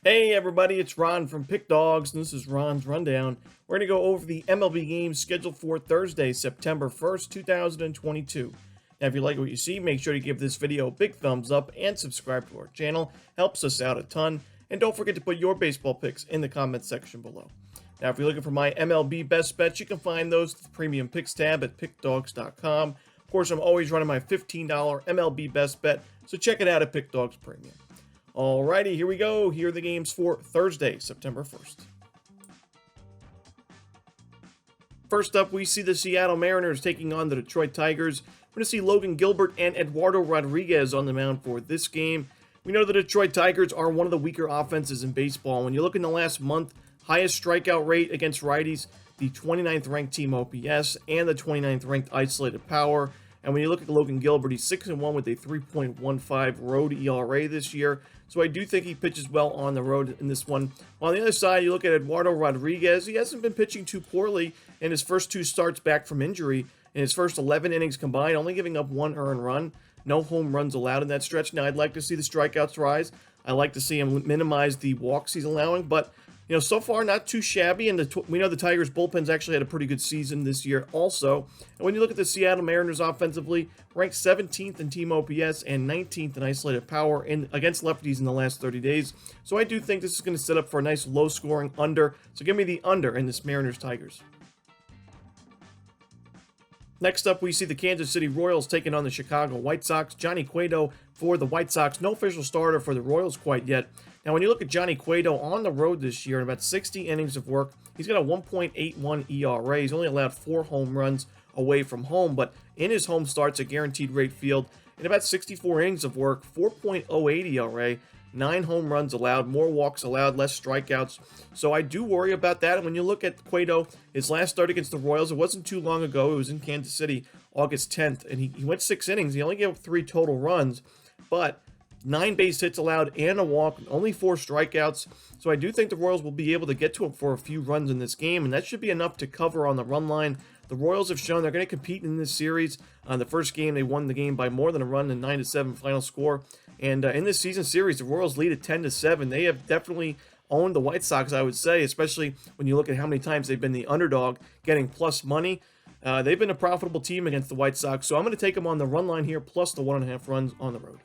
Hey everybody, it's Ron from Pick Dawgz, and this is Ron's Rundown. We're going to go over the MLB games scheduled for Thursday, September 1st, 2022. Now, if you like what you see, make sure to give this video a big thumbs up and subscribe to our channel. Helps us out a ton. And don't forget to put your baseball picks in the comments section below. Now, if you're looking for my MLB best bets, you can find those at the Premium Picks tab at pickdawgz.com. Of course, I'm always running my $15 MLB best bet, so check it out at Pick Dawgz Premium. Alrighty, here we go. Here are the games for Thursday, September 1st. First up, we see the Seattle Mariners taking on the Detroit Tigers. We're going to see Logan Gilbert and Eduardo Rodriguez on the mound for this game. We know the Detroit Tigers are one of the weaker offenses in baseball. When you look in the last month, highest strikeout rate against righties, the 29th ranked team OPS, and the 29th ranked isolated power. And when you look at Logan Gilbert, he's 6-1 with a 3.15 road ERA this year. So I do think he pitches well on the road in this one. On the other side, you look at Eduardo Rodriguez. He hasn't been pitching too poorly in his first two starts back from injury. In his first 11 innings combined, only giving up one earned run. No home runs allowed in that stretch. Now, I'd like to see the strikeouts rise. I like to see him minimize the walks he's allowing. But, you know, so far, not too shabby. And we know the Tigers' bullpen's actually had a pretty good season this year also. And when you look at the Seattle Mariners offensively, ranked 17th in team OPS and 19th in isolated power against lefties in the last 30 days. So I do think this is going to set up for a nice low-scoring under. So give me the under in this Mariners-Tigers. Next up, we see the Kansas City Royals taking on the Chicago White Sox. Johnny Cueto for the White Sox. No official starter for the Royals quite yet. Now, when you look at Johnny Cueto on the road this year, in about 60 innings of work, he's got a 1.81 ERA. He's only allowed 4 home runs away from home, but in his home starts at Guaranteed Rate Field, in about 64 innings of work, 4.08 ERA, 9 home runs allowed, more walks allowed, less strikeouts. So I do worry about that. And when you look at Cueto, his last start against the Royals, it wasn't too long ago. It was in Kansas City, August 10th, and he went 6 innings. He only gave up 3 total runs, but 9 base hits allowed and a walk, only 4 strikeouts. So I do think the Royals will be able to get to him for a few runs in this game, and that should be enough to cover on the run line. The Royals have shown they're going to compete in this series. The first game, they won the game by more than a run, in 9-7 final score. And in this season series, the Royals lead at 10-7. They have definitely owned the White Sox, I would say, especially when you look at how many times they've been the underdog, getting plus money. They've been a profitable team against the White Sox, so I'm going to take them on the run line here, plus the 1.5 runs on the road.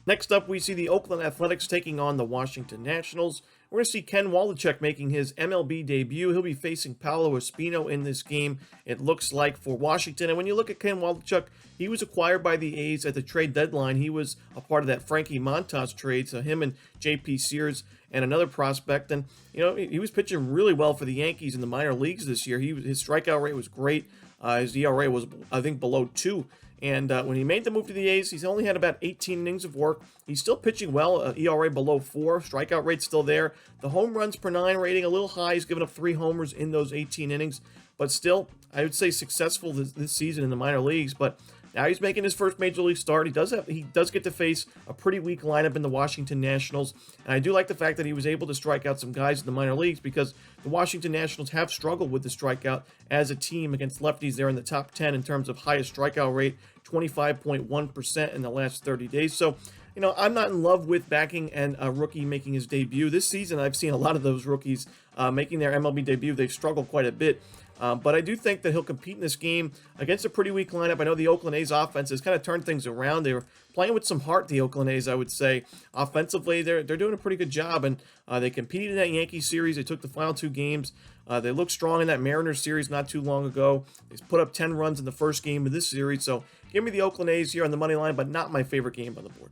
Next up, we see the Oakland Athletics taking on the Washington Nationals. We're going to see Ken Walichuk making his MLB debut. He'll be facing Paolo Espino in this game, it looks like, for Washington. And when you look at Ken Walichuk, he was acquired by the A's at the trade deadline. He was a part of that Frankie Montas trade, so him and J.P. Sears and another prospect. And, you know, he was pitching really well for the Yankees in the minor leagues this year. His strikeout rate was great. His ERA was, I think, below 2. And when he made the move to the A's, he's only had about 18 innings of work. He's still pitching well, ERA below 4, strikeout rate's still there. The home runs per 9 rating a little high. He's given up 3 homers in those 18 innings. But still, I would say successful this season in the minor leagues. But now he's making his first major league start. He does get to face a pretty weak lineup in the Washington Nationals. And I do like the fact that he was able to strike out some guys in the minor leagues, because the Washington Nationals have struggled with the strikeout as a team against lefties. They're in the top 10 in terms of highest strikeout rate, 25.1% in the last 30 days. So, you know, I'm not in love with backing and a rookie making his debut. This season, I've seen a lot of those rookies making their MLB debut. They've struggled quite a bit. But I do think that he'll compete in this game against a pretty weak lineup. I know the Oakland A's offense has kind of turned things around. They were playing with some heart, the Oakland A's, I would say. Offensively, they're doing a pretty good job, and they competed in that Yankee series. They took the final 2 games. They looked strong in that Mariners series not too long ago. They put up 10 runs in the first game of this series. So give me the Oakland A's here on the money line, but not my favorite game on the board.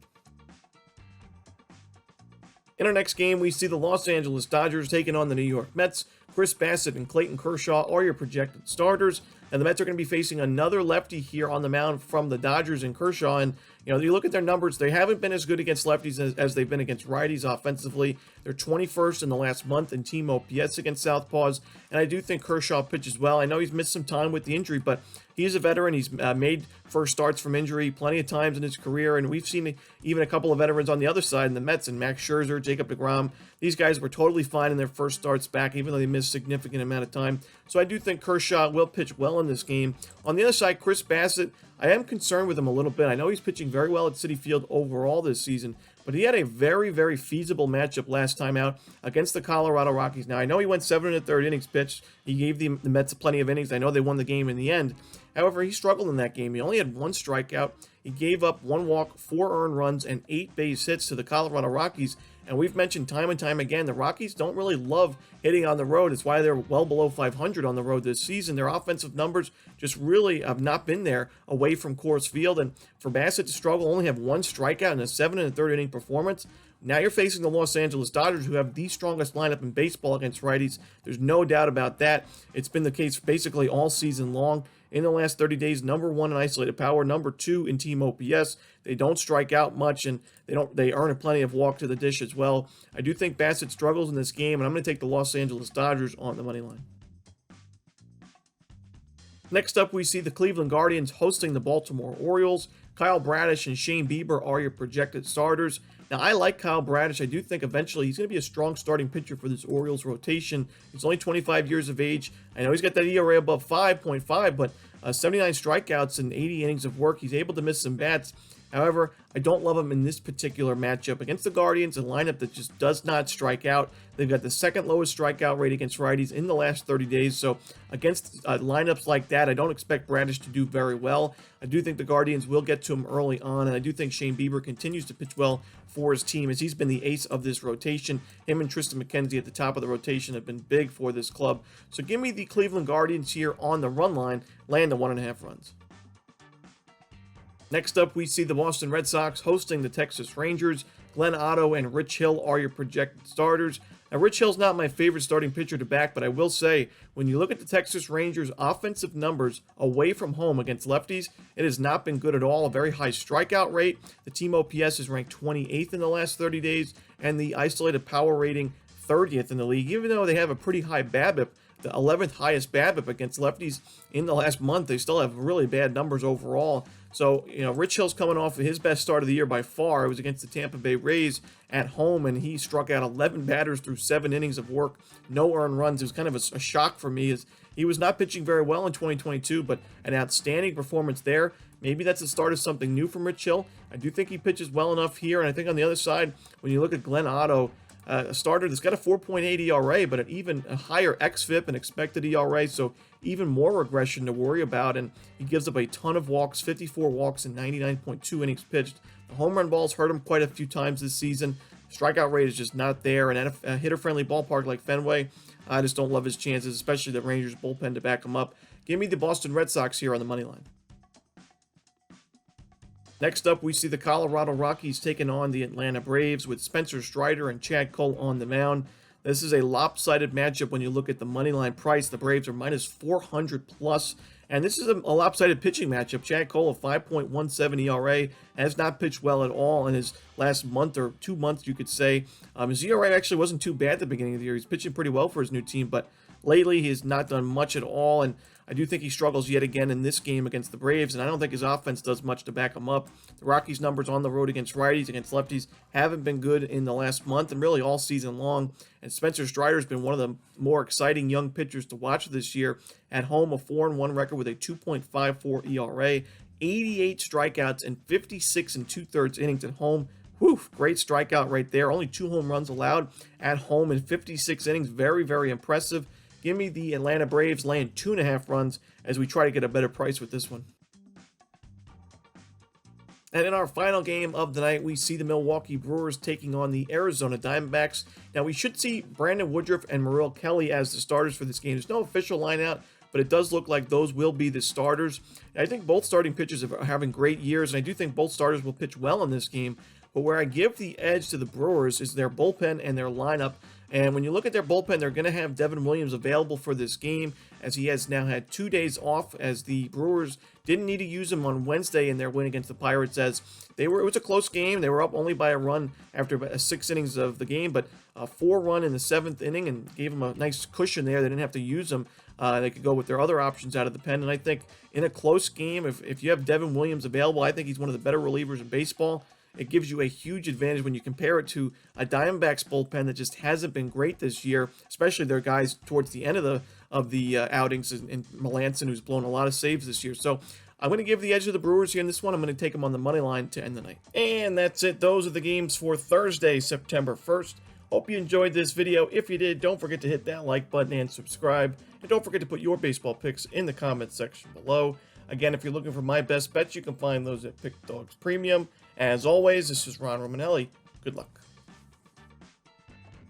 In our next game, we see the Los Angeles Dodgers taking on the New York Mets. Chris Bassett and Clayton Kershaw are your projected starters, and the Mets are going to be facing another lefty here on the mound from the Dodgers and Kershaw. And, you know, you look at their numbers, they haven't been as good against lefties as they've been against righties offensively. They're 21st in the last month in team OPS against southpaws, and I do think Kershaw pitches well. I know he's missed some time with the injury, but he's a veteran. He's made first starts from injury plenty of times in his career, and we've seen even a couple of veterans on the other side in the Mets, and Max Scherzer, Jacob deGrom. These guys were totally fine in their first starts back, even though they missed a significant amount of time. So I do think Kershaw will pitch well in this game. On the other side, Chris Bassett, I am concerned with him a little bit. I know he's pitching very well at Citi Field overall this season, but he had a very, very feasible matchup last time out against the Colorado Rockies. Now, I know he went 7 1/3 innings pitched. He gave the Mets plenty of innings. I know they won the game in the end. However, he struggled in that game. He only had 1 strikeout. He gave up 1 walk, 4 earned runs, and 8 base hits to the Colorado Rockies. And we've mentioned time and time again, the Rockies don't really love hitting on the road. It's why they're well below 500 on the road this season. Their offensive numbers just really have not been there away from Coors Field. And for Bassett to struggle, only have 1 strikeout in a 7 1/3 inning performance. Now you're facing the Los Angeles Dodgers, who have the strongest lineup in baseball against righties. There's no doubt about that. It's been the case basically all season long. In the last 30 days, number 1 in isolated power, number 2 in team OPS. They don't strike out much, and they earn plenty of walk to the dish as well. I do think Bassett struggles in this game, and I'm going to take the Los Angeles Dodgers on the money line. Next up, we see the Cleveland Guardians hosting the Baltimore Orioles. Kyle Bradish and Shane Bieber are your projected starters. Now, I like Kyle Bradish. I do think eventually he's going to be a strong starting pitcher for this Orioles rotation. He's only 25 years of age. I know he's got that ERA above 5.5, but 79 strikeouts and 80 innings of work. He's able to miss some bats. However, I don't love him in this particular matchup against the Guardians, a lineup that just does not strike out. They've got the second lowest strikeout rate against righties in the last 30 days. So against lineups like that, I don't expect Bradish to do very well. I do think the Guardians will get to him early on, and I do think Shane Bieber continues to pitch well for his team as he's been the ace of this rotation. Him and Tristan McKenzie at the top of the rotation have been big for this club. So give me the Cleveland Guardians here on the run line, laying the 1.5 runs. Next up, we see the Boston Red Sox hosting the Texas Rangers. Glenn Otto and Rich Hill are your projected starters. Now, Rich Hill's not my favorite starting pitcher to back, but I will say, when you look at the Texas Rangers' offensive numbers away from home against lefties, it has not been good at all. A very high strikeout rate. The team OPS is ranked 28th in the last 30 days, and the isolated power rating 30th in the league, even though they have a pretty high BABIP. The 11th highest BABIP against lefties in the last month. They still have really bad numbers overall. So, Rich Hill's coming off of his best start of the year by far. It was against the Tampa Bay Rays at home, and he struck out 11 batters through 7 innings of work, no earned runs. It was kind of a shock for me, as he was not pitching very well in 2022, but an outstanding performance there. Maybe that's the start of something new from Rich Hill. I do think he pitches well enough here, and I think on the other side, when you look at Glenn Otto, a starter that's got a 4.8 ERA, but an even higher xFIP and expected ERA, so even more regression to worry about, and he gives up a ton of walks, 54 walks and 99.2 innings pitched. The home run balls hurt him quite a few times this season. Strikeout rate is just not there, and at a hitter-friendly ballpark like Fenway, I just don't love his chances, especially the Rangers bullpen to back him up. Give me the Boston Red Sox here on the money line. Next up, we see the Colorado Rockies taking on the Atlanta Braves with Spencer Strider and Chad Cole on the mound. This is a lopsided matchup when you look at the money line price. The Braves are minus 400 plus, and this is a lopsided pitching matchup. Chad Cole, a 5.17 ERA, has not pitched well at all in his last month or 2 months, you could say. His ERA actually wasn't too bad at the beginning of the year. He's pitching pretty well for his new team, but lately he has not done much at all, and I do think he struggles yet again in this game against the Braves, and I don't think his offense does much to back him up. The Rockies' numbers on the road against righties, against lefties, haven't been good in the last month and really all season long. And Spencer Strider's been one of the more exciting young pitchers to watch this year. At home, a 4-1 record with a 2.54 ERA, 88 strikeouts, and 56 2/3 innings at home. Whew, great strikeout right there. Only 2 home runs allowed at home in 56 innings. Very, very impressive. Give me the Atlanta Braves laying 2.5 runs as we try to get a better price with this one. And in our final game of the night, we see the Milwaukee Brewers taking on the Arizona Diamondbacks. Now, we should see Brandon Woodruff and Merrill Kelly as the starters for this game. There's no official lineup, but it does look like those will be the starters. And I think both starting pitchers are having great years, and I do think both starters will pitch well in this game. But where I give the edge to the Brewers is their bullpen and their lineup. And when you look at their bullpen, they're going to have Devin Williams available for this game, as he has now had 2 days off, as the Brewers didn't need to use him on Wednesday in their win against the Pirates, as it was a close game. They were up only by a run after 6 innings of the game, but a 4-run in the 7th inning and gave them a nice cushion there. They didn't have to use him. They could go with their other options out of the pen. And I think in a close game, if you have Devin Williams available, I think he's one of the better relievers in baseball. It gives you a huge advantage when you compare it to a Diamondbacks bullpen that just hasn't been great this year, especially their guys towards the end of the outings, and Melanson, who's blown a lot of saves this year. So I'm going to give the edge to the Brewers here in this one. I'm going to take them on the money line to end the night. And that's it. Those are the games for Thursday, September 1st. Hope you enjoyed this video. If you did, don't forget to hit that like button and subscribe. And don't forget to put your baseball picks in the comments section below. Again, if you're looking for my best bets, you can find those at Pickdawgz Premium. As always, this is Ron Romanelli. Good luck.